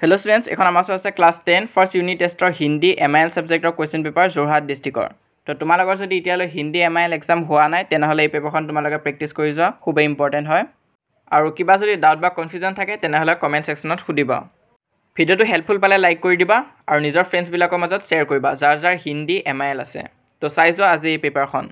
Hello students, এখন আমাৰ আছে ক্লাছ 10 ফাৰ্ষ্ট ইউনিট টেষ্টৰ হিন্দী MIL সাবজেক্টৰ কোৱেশ্চন পেপাৰ যোৰহাট ডিস্ট্ৰিক্টৰ। তো তোমালোকৰ যদি এতিয়ালৈ হিন্দী MIL এক্সাম হোৱা নাই তেনেহলে এই পেপাৰখন তোমালোকে প্ৰেক্টিছ কৰি যোৱা, খুবেই ইম্পৰ্টেণ্ট হয়। আৰু কিবা যদি ডাউট বা কনফিউজন থাকে তেনেহলে কমেন্ট সেকশনত সুধিবা। ভিডিওটো হেল্পফুল পালে লাইক কৰি দিবা আৰু নিজৰ ফ্ৰেণ্ডছ বিলাকৰ মাজত শ্বেয়াৰ কৰিবা যাৰ যাৰ হিন্দী MIL আছে। তো চাই যোৱা আজি এই পেপাৰখন।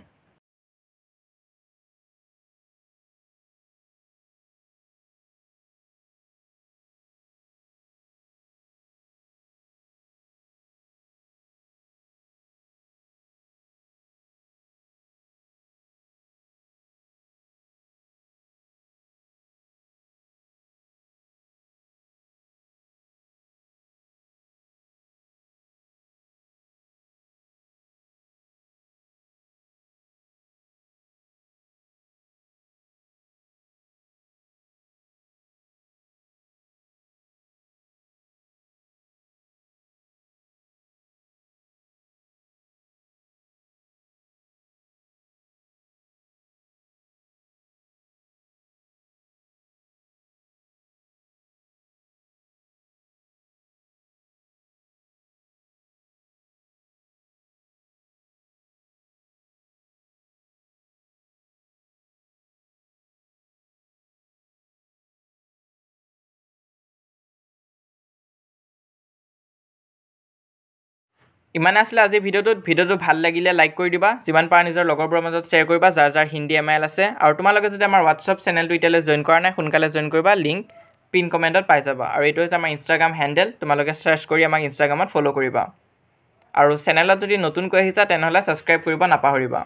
ইমানে আসলে আজি ভিডিওটো ভাল লাগিলে লাইক কৰি দিবা, যিমান পাৰা নিজৰ লগৰবোৰৰ মাজত শ্বেয়াৰ কৰিবা যাৰ যাৰ হিন্দী MIL আছে। আৰু তোমালোকে যদি আমাৰ WhatsApp চেনেলটো এতিয়ালৈ জয়েন কৰা নাই সোনকালে জয়েন কৰিবা, লিংক পিন কমেন্টত পাই যাবা। আৰু এইটো হৈছে আমাৰ ইনষ্টাগ্ৰাম হেণ্ডেল, তোমালোকে সাৰ্চ কৰি আমাক ইনষ্টাগ্ৰামত ফলো কৰিবা। আৰু চেনেলত যদি নতুনকৈ আহিছা তেনেহলে সাবস্ক্ৰাইব কৰিব নাপাহৰিবা।